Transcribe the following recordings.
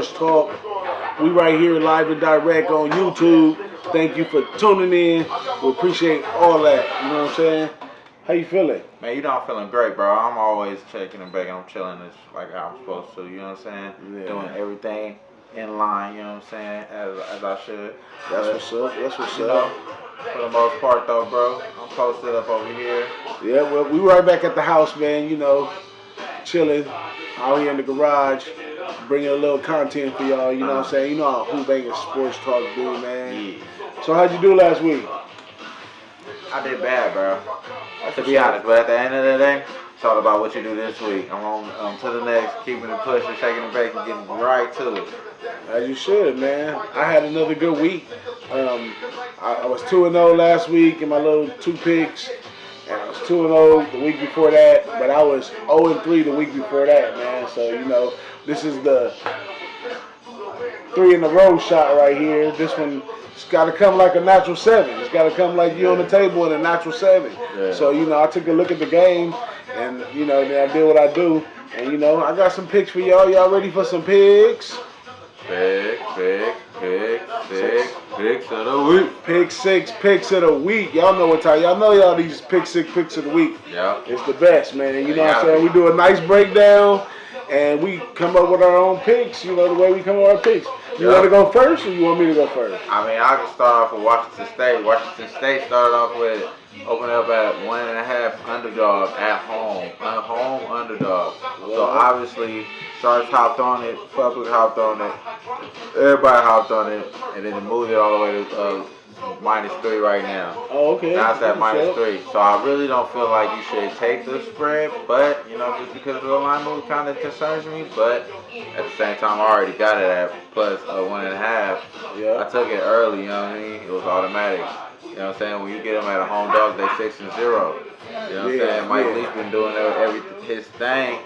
Sports Talk. We right here live and direct on YouTube. Thank you for tuning in. We appreciate all that. You know what I'm saying? How you feeling? Man, you know I'm feeling great, bro. I'm always checking and baking. I'm chilling this like how I'm supposed to. You know what I'm saying? Yeah. Doing everything in line. You know what I'm saying? As I should. That's what's up. That's what's You up. know, for the most part, though, bro. I'm posted up over here. Yeah, well, we right back at the house, man. You know, chilling out here in the garage, bringing a little content for y'all. You know what I'm saying? You know how Wbst Sports Talk do, man. Yeah. So how'd you do last week? I did bad, bro. To be honest, but at the end of the day, it's all about what you do this week. I'm on to the next, keeping it pushing, shaking it back, and getting right to it. As you should, man. I had another good week. I was 2-0 last week in my little 2 picks, and I was 2-0 the week before that. But I was 0-3 the week before that, man. So you know, this is the 3 in a row shot right here. This one. It's got to come like a natural 7. It's got to come like you on the table in a natural 7. Yeah. So, you know, I took a look at the game, and, you know, then I did what I do. And, you know, I got some picks for y'all. Y'all ready for some picks? Picks of the week. Pick 6 picks of the week. Y'all know what time. Y'all know y'all these pick 6 picks of the week. Yeah. It's the best, man. And you know what I'm saying? We do a nice breakdown, and we come up with our own picks, you know, the way we come up with our picks. You want to go first, or you want me to go first? I mean, I can start off with Washington State. Washington State started off with opening up at 1.5 underdog at home. A home underdog. So obviously, Sharks hopped on it, public hopped on it, everybody hopped on it, and then it moved it all the way to -3 right now. Oh, okay. Now it's at -3. So I really don't feel like you should take the spread, but, you know, just because of the line move kind of concerns me. But at the same time, I already got it at plus 1.5. Yeah. I took it early, you know what I mean? It was automatic. You know what I'm saying? When you get them at a home dog, they 6-0. You know what I'm saying? Mike Leach been doing his thing,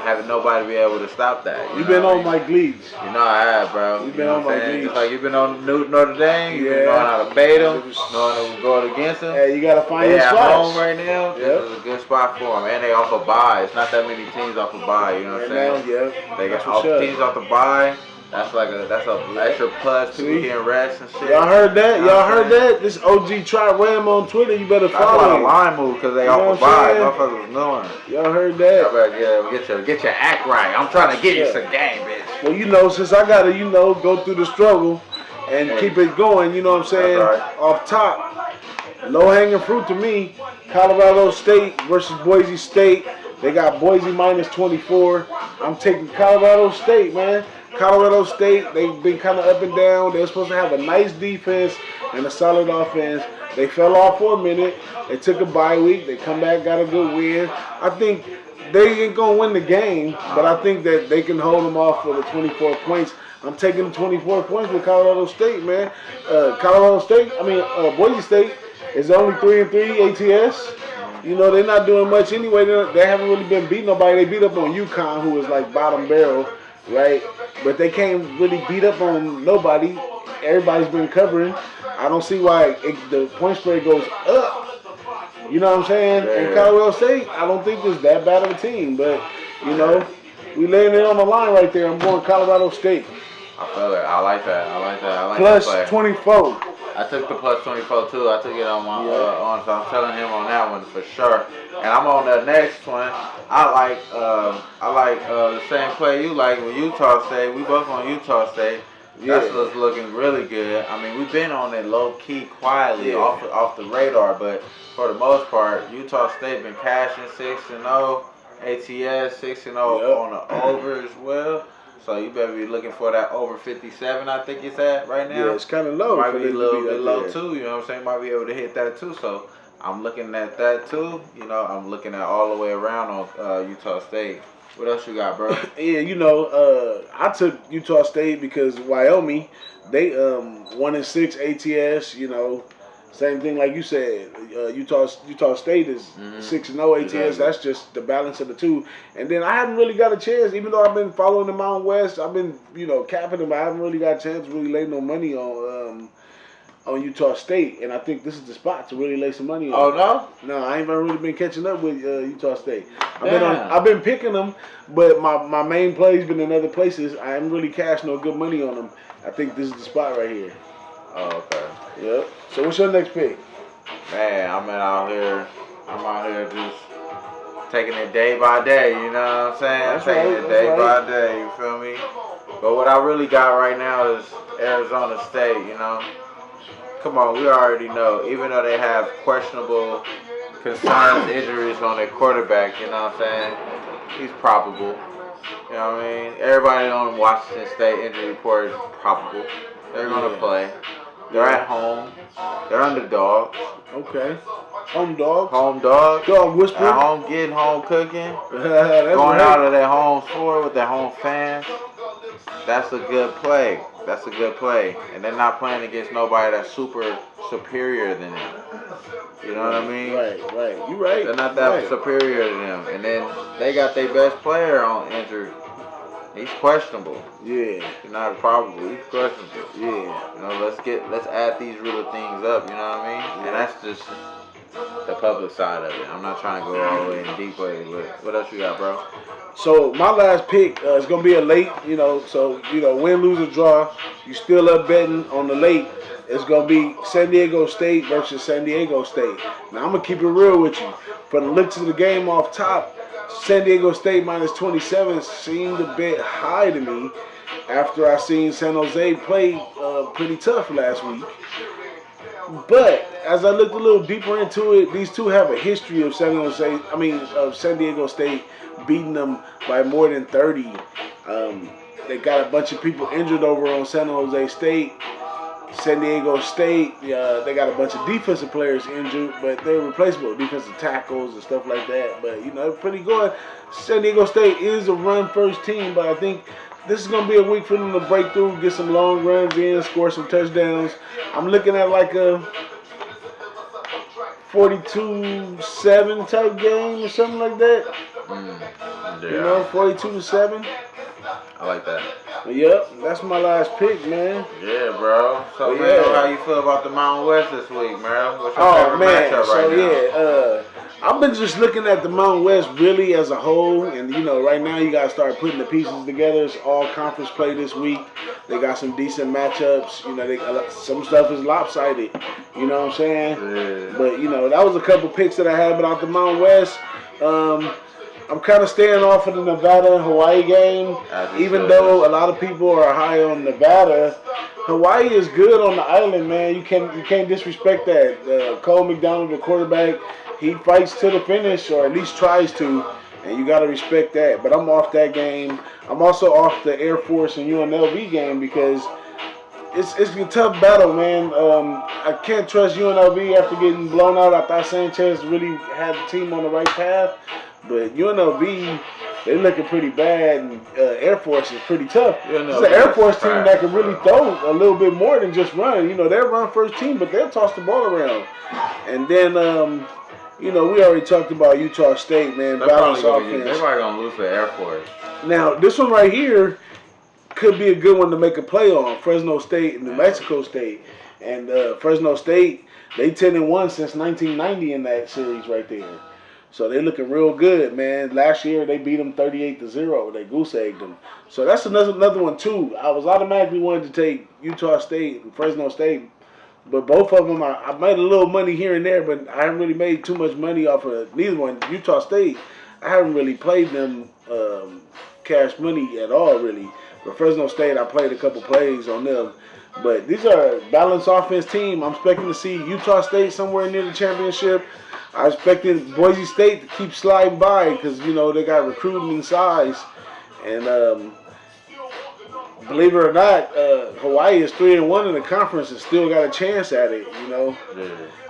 having nobody be able to stop that. You've been on Mike Leach. You know I have, bro. You've been on Mike Leach. Just like you've been on Notre Dame, you've been knowing how to bait them, knowing to go against them. Hey, you gotta find your spots. spots. At home right now, this is a good spot for them. And they off a bye. It's not that many teams off a bye, you know what I'm saying? They got teams off the bye. That's an extra plus. People getting rest and shit. Y'all heard that? Y'all heard that? This OG Try Ram on Twitter. You better follow him. him. That's why the line move, because they off a bye. Motherfuckers knowing. Y'all heard that? Y'all better get your act right. I'm trying to get you some game, bitch. Well, you know, since I gotta, you know, go through the struggle and keep it going, you know what I'm saying? Right. Off top, low hanging fruit to me. Colorado State versus Boise State. They got Boise -24. I'm taking Colorado State, man. Colorado State, they've been kind of up and down. They're supposed to have a nice defense and a solid offense. They fell off for a minute. They took a bye week. They come back, got a good win. I think they ain't going to win the game, but I think that they can hold them off for the 24 points. I'm taking 24 points with Colorado State, man. Boise State is only 3-3 ATS. You know, they're not doing much anyway. They haven't really been beating nobody. They beat up on UConn, who was like bottom barrel, right? But they can't really beat up on nobody. Everybody's been covering. I don't see why the point spread goes up. You know what I'm saying? Yeah. And Colorado State, I don't think it's that bad of a team. But, you know, we laying it on the line right there. I'm going Colorado State. I feel it. I like that. Plus 24. I took the plus 24 too. I took it on my so I'm telling him on that one for sure. And I'm on the next one. I like the same play you like with Utah State. We both on Utah State. That's what's looking really good. I mean, we've been on it low key, quietly off the radar, but for the most part, Utah State been cashing 6-0, ATS 6-0 on the over as well. So you better be looking for that over 57, I think it's at right now. Yeah, it's kind of low. Might be a little bit low too, you know what I'm saying? Might be able to hit that too. So I'm looking at that too. You know, I'm looking at all the way around on Utah State. What else you got, bro? Yeah, you know, I took Utah State because Wyoming, they 1-6 ATS, you know. Same thing like you said. Utah State is 6-0 ATS. Exactly. That's just the balance of the two. And then I haven't really got a chance, even though I've been following the Mountain West. I've been, you know, capping them. I haven't really got a chance to really lay no money on on Utah State, and I think this is the spot to really lay some money on. Oh no? No, I ain't really been catching up with Utah State. Damn. I've been picking them, but my main play's been in other places. I haven't really cashed no good money on them. I think this is the spot right here. Oh, okay. Yep. So what's your next pick? Man, I'm out here just taking it day by day, you know what I'm saying? That's taking right, it day that's by right. day, you feel me? But what I really got right now is Arizona State, you know? Come on, we already know, even though they have questionable concerns, injuries on their quarterback, you know what I'm saying? He's probable. You know what I mean? Everybody on Washington State injury report is probable. They're going to play. They're at home. They're underdogs. Okay. Home dogs. Home dogs. Dog whisper. At home getting home cooking. That's Going right. out of their home floor with their home fans. That's a good play. That's a good play. And they're not playing against nobody that's super superior than them. You know what I mean? Right. You right. They're not that right. superior to them. And then they got their best player on injured. He's questionable. Yeah. He's not probable. He's questionable. Yeah. You know, let's add these little things up. You know what I mean? And that's just the public side of it. I'm not trying to go all the way in deep way. But what else you got, bro? So my last pick is gonna be a late. So win, lose, or draw. You still up betting on the late. It's gonna be San Diego State versus San Diego State. Now I'm gonna keep it real with you. For the looks of the game off top, San Diego State minus 27 seemed a bit high to me after I seen San Jose play pretty tough last week. But as I looked a little deeper into it, these two have a history of of San Diego State beating them by more than 30. They got a bunch of people injured over on San Jose State. San Diego State, they got a bunch of defensive players injured, but they're replaceable, defensive tackles and stuff like that. But, they're pretty good. San Diego State is a run-first team, but I think this is going to be a week for them to break through, get some long runs in, score some touchdowns. I'm looking at like a 42-7 type game or something like that. Yeah. 42-7. I like that. Yep, that's my last pick, man. Yeah, bro. So, man, how you feel about the Mountain West this week, man? What's your favorite matchup right now? I've been just looking at the Mountain West really as a whole, and right now you gotta start putting the pieces together. It's all conference play this week. They got some decent matchups. Some stuff is lopsided. You know what I'm saying? Yeah. But that was a couple picks that I had about the Mountain West. I'm kind of staying off of the Nevada and Hawaii game, even though a lot of people are high on Nevada. Hawaii is good on the island, man. You can't disrespect that. Cole McDonald, the quarterback, he fights to the finish, or at least tries to, and you got to respect that. But I'm off that game. I'm also off the Air Force and UNLV game because it's a tough battle, man. I can't trust UNLV after getting blown out. I thought Sanchez really had the team on the right path. But UNLV, they looking pretty bad, and Air Force is pretty tough. It's an Air Force team that can really throw a little bit more than just run. They're a run-first team, but they'll toss the ball around. And then, we already talked about Utah State, man. Balanced offense. They're probably going to lose to Air Force. Now, this one right here could be a good one to make a play on, Fresno State and New Mexico State. And Fresno State, they 10-1 since 1990 in that series right there. So they looking real good, man. Last year they beat them 38-0. They goose-egged them. So that's another one too. I was automatically wanted to take Utah State and Fresno State, but both of them I made a little money here and there, but I haven't really made too much money off of neither one. Utah State, I haven't really played them cash money at all, really. But Fresno State, I played a couple plays on them. But these are a balanced offense team. I'm expecting to see Utah State somewhere near the championship. I expected Boise State to keep sliding by because, they got recruiting and size. And believe it or not, Hawaii is 3-1 in the conference and still got a chance at it, Yeah.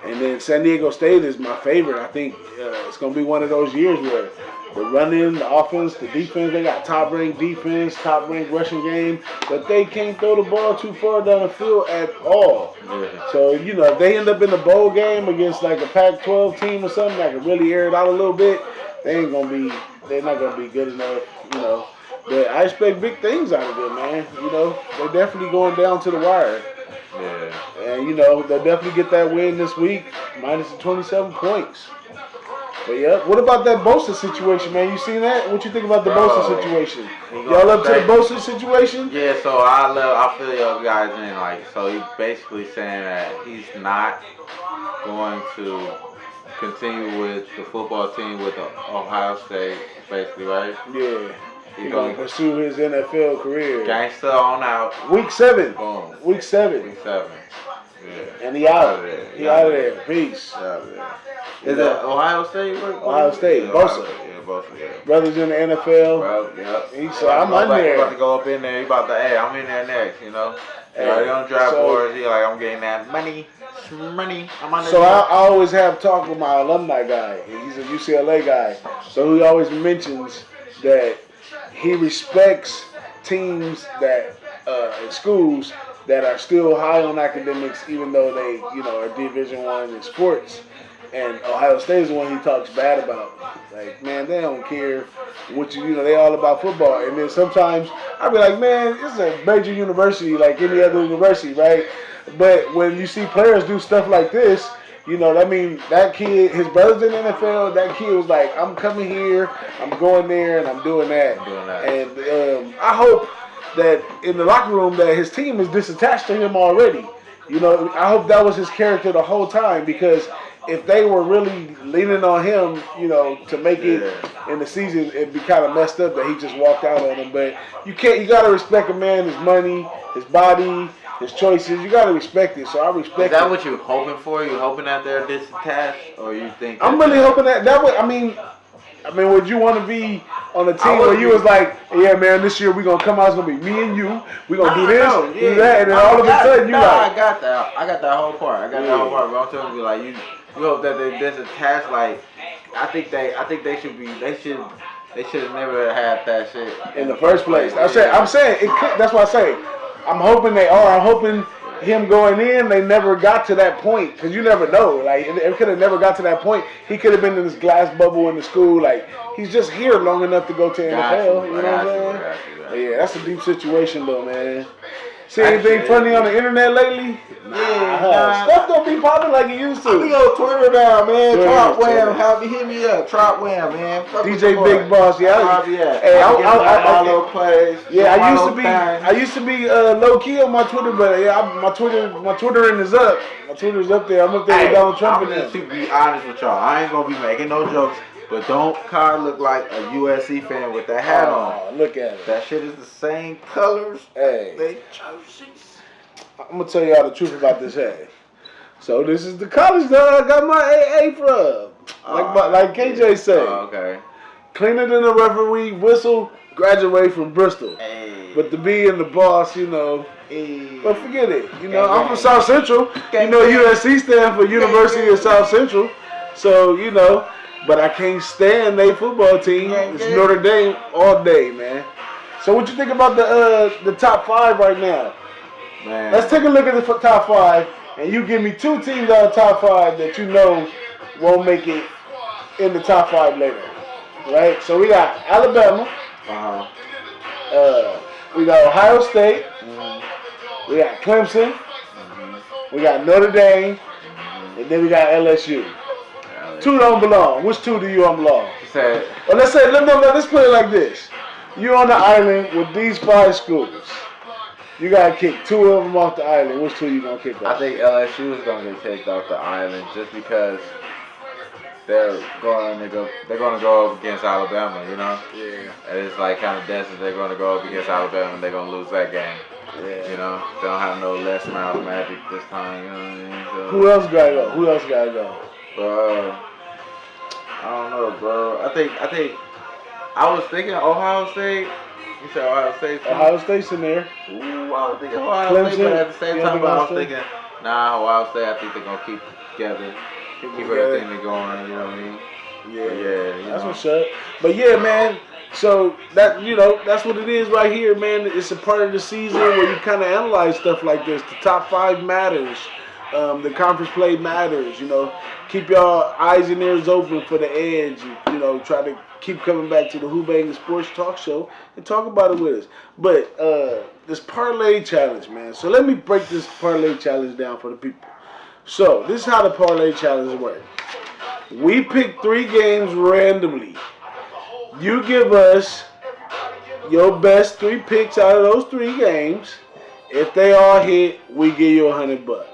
And then San Diego State is my favorite. I think it's going to be one of those years where the running, the offense, the defense, they got top-ranked defense, top-ranked rushing game, but they can't throw the ball too far down the field at all. Yeah. So, if they end up in the bowl game against like a Pac-12 team or something that can really air it out a little bit, they're not going to be good enough, But I expect big things out of them, man. They're definitely going down to the wire. Yeah. And, you know, they'll definitely get that win this week, minus the 27 points. But, yeah, what about that Bosa situation, man? You seen that? What you think about the Bosa situation? Y'all up to the Bosa situation? Yeah, so I feel y'all guys in, like, so he's basically saying that he's not going to continue with the football team with Ohio State, basically, right? Yeah. He's going to pursue his NFL career. Gangster on out. Week 7. Boom. Week 7. Week 7. Yeah. And he out. He out of there. Peace. Out of there. Is that Ohio State? Ohio State. Bosa. Yeah, Bosa, yeah. Brothers in the NFL. Bro, yeah. He said, I'm on there. He about to go up in there. He about to, hey, I'm in there next, you know. Hey, already on draft boards. He like, I'm getting that money. I'm on there. So I always have talked with my alumni guy. He's a UCLA guy. So he always mentions that he respects teams that, schools that are still high on academics, even though they, you know, are Division I in sports. And Ohio State is the one he talks bad about. Like, man, they don't care what you know, they all about football. And then sometimes I be like, man, it's a major university like any other university, right? But when you see players do stuff like this, you know, I mean, that kid, his brother's in the NFL, that kid was like, I'm coming here, I'm going there, and I'm doing that. And I hope that in the locker room that his team is disattached to him already. You know, I hope that was his character the whole time, because if they were really leaning on him, you know, to make it in the season, it'd be kind of messed up that he just walked out on him. But you gotta respect a man, his money, his body, his choices. You gotta respect it. So I respect it. Is that what you're hoping for? You hoping that they're disattached, or you think? I'm really hoping that way. I mean, would you want to be on a team where you was like, yeah, man, this year we're going to come out, it's going to be me and you. We're going to do this, do that, and then all of a sudden you like. I got that whole part. But I'm telling you, like, you hope that they disattached. Like, I think they should have never had that shit in the first place. I'm saying it could, that's what I say. I'm hoping they are. I'm hoping him going in, they never got to that point, because you never know. Like, it could have never got to that point. He could have been in this glass bubble in the school. Like, he's just here long enough to go to NFL. You know what I'm saying? Yeah, that's a deep situation, though, man. See anything funny on the internet lately? Yeah, stuff don't be popping like it used to. I be on Twitter now, man. Trot Wham, have you hit me up? Trot Wham, man. DJ Big Boss, yeah. Hey, I little plays. Yeah, I used to be low key on my Twitter, but my Twittering is up. My Twitter's up there. I'm up there with Donald Trump. I'm just to be honest with y'all. I ain't gonna be making no jokes. But don't Kai look like a USC fan with that hat on? Look at it. That shit is the same colors. Hey. They jerseys. I'm going to tell y'all the truth about this hat. So this is the college that I got my AA from. Like KJ said. Oh, okay. Cleaner than a referee whistle, graduate from Bristol. Hey. But to be in the boss, you know. Hey. But forget it. You know, I'm from South Central. You know, USC stands for University of South Central. So, you know. But I can't stand their football team. It's Notre Dame all day, man. So what you think about the top 5 right now? Man. Let's take a look at the top 5, and you give me 2 teams out of the top 5 that you know won't make it in the top 5 later. Right? So we got Alabama. We got Ohio State. We got Clemson. We got Notre Dame. And then we got LSU. 2 don't belong. Which 2 do you don't belong? Well, let's put it like this. You're on the island with these 5 schools. You gotta kick 2 of them off the island. Which 2 you gonna kick off? I think LSU is gonna get kicked off the island just because they're gonna go up against Alabama, you know? Yeah. And it's like kind of dense that they're gonna go up against Alabama and they're gonna lose that game. Yeah. You know? They don't have no less amount of magic this time, you know what I mean? So, who else gotta go? I don't know, bro. I think I was thinking Ohio State. You said Ohio State too? Ohio State's in there. Ooh, I was thinking Ohio State, but at the same time, I was thinking, Ohio State. I think they're gonna keep together, keep everything going. You know what I mean? Yeah. That's what's up. But yeah, man. So that that's what it is right here, man. It's a part of the season where you kind of analyze stuff like this. The top 5 matters. The conference play matters. You know, keep y'all eyes and ears open for the edge. You know, try to keep coming back to the Wbst Sports Talk Show and talk about it with us. But this parlay challenge, man. So let me break this parlay challenge down for the people. So this is how the parlay challenge works. We pick 3 games randomly. You give us your best 3 picks out of those 3 games. If they all hit, we give you $100.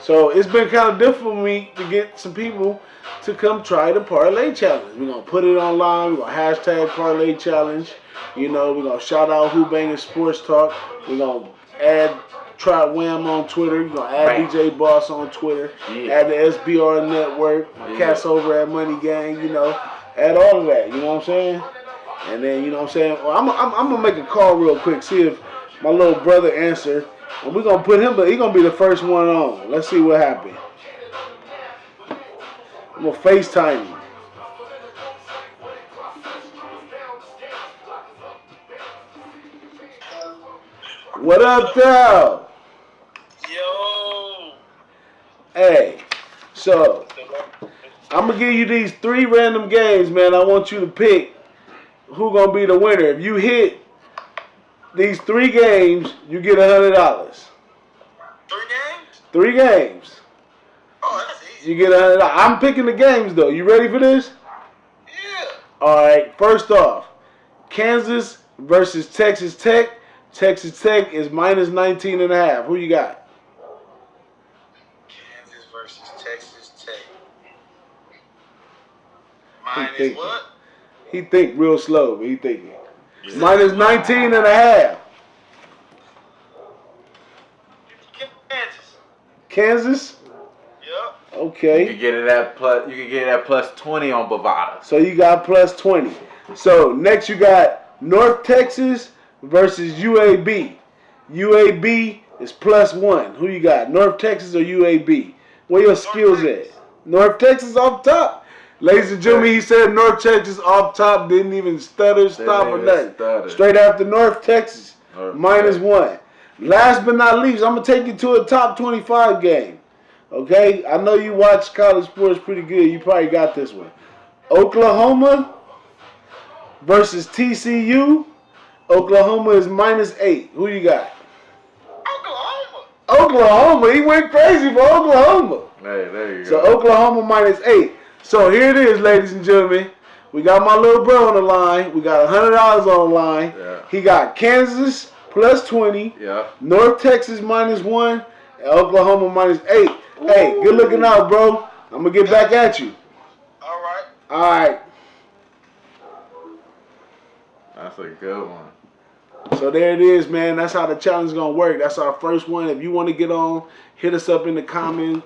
So it's been kind of difficult for me to get some people to come try the parlay challenge. We're gonna put it online. We're gonna hashtag parlay challenge. You know, we're gonna shout out Wbst Sports Talk. We're gonna add Trot Wham on Twitter. We're gonna add DJ Boss on Twitter. Add the SBR Network. My cats over at Money Gang. You know, add all of that. You know what I'm saying? And then you know what I'm saying. Well, I'm gonna make a call real quick. See if my little brother answer. And we're gonna put him, but he's gonna be the first one on. Let's see what happened. I'm gonna FaceTime him. What up, Dal? Yo. Hey, so I'm gonna give you these 3 random games, man. I want you to pick who gonna be the winner. If you hit these 3 games, you get $100. 3 games? 3 games. Oh, that's easy. You get $100. I'm picking the games though. You ready for this? Yeah. All right. First off, Kansas versus Texas Tech. Texas Tech is minus 19.5. Who you got? Kansas versus Texas Tech. He Minus what? He think real slow, but he thinking. Minus 19.5. Kansas. Kansas? Yep. Okay. You can get it at plus 20 on Bovada. So you got plus 20. So next you got North Texas versus UAB. UAB is plus 1. Who you got? North Texas or UAB? Where your skills at? North Texas off top. Ladies and gentlemen, he said North Texas off top, didn't even stutter, stop, or nothing. Straight after North Texas, minus 1. Last but not least, I'm going to take you to a top 25 game. Okay? I know you watch college sports pretty good. You probably got this one. Oklahoma versus TCU. Oklahoma is minus 8. Who you got? Oklahoma. Oklahoma. He went crazy for Oklahoma. Hey, there you go. So Oklahoma minus 8. So here it is, ladies and gentlemen. We got my little bro on the line. We got $100 on the line. Yeah. He got Kansas plus 20. Yeah. North Texas minus 1. And Oklahoma minus 8. Ooh. Hey, good looking out, bro. I'm going to get back at you. All right. All right. That's a good one. So there it is, man. That's how the challenge is going to work. That's our first one. If you want to get on, hit us up in the comment.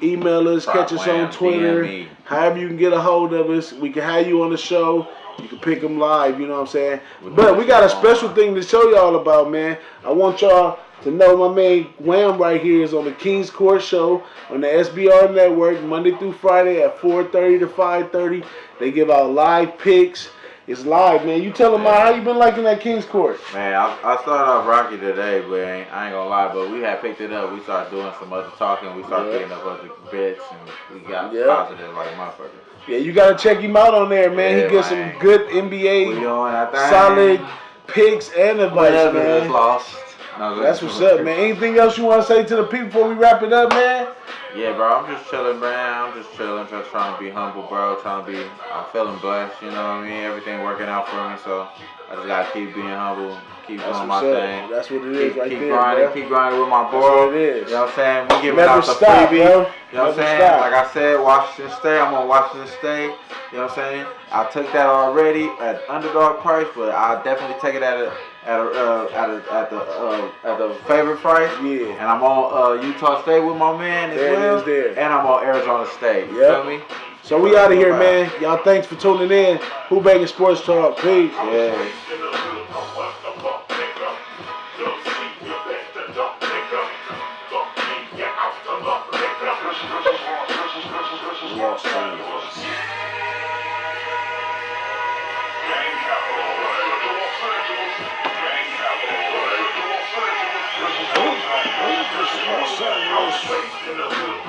Email us, catch us on Twitter. DM me. However you can get a hold of us. We can have you on the show. You can pick them live, you know what I'm saying? But we got a special thing to show y'all about, man. I want y'all to know my man Wham right here is on the King's Court Show on the SBR Network Monday through Friday at 4:30 to 5:30. They give out live picks. It's live, man. You tell them how you been liking that King's Court. Man, I started off rocky today, but I ain't gonna lie, but we had picked it up. We started doing some other talking. We started picking up other bets, and we got positive like motherfuckers. Yeah, you gotta check him out on there, man. He gets some good NBA solid picks and advice, man. Lost. No, that's what's up, man. Anything else you want to say to the people before we wrap it up, man? Yeah, bro, I'm just chilling, man. I'm just chilling, just trying to be humble, bro. I'm feeling blessed, you know what I mean? Everything working out for me, so I just gotta keep being humble, keep doing my thing. That's what it is right there, grinding, keep grinding with my boy. That's what it is. You know what I'm saying? We giving out the freebie. You know what I'm saying? Like I said, Washington State. I'm on Washington State. You know what I'm saying? I took that already at underdog price, but I'll definitely take it at the favorite price. Yeah. And I'm on Utah State with my man as well. And I'm on Arizona State. You feel me? So we out of here, man. Y'all thanks for tuning in. Wbst Sports Talk. Peace. Yeah. Los something.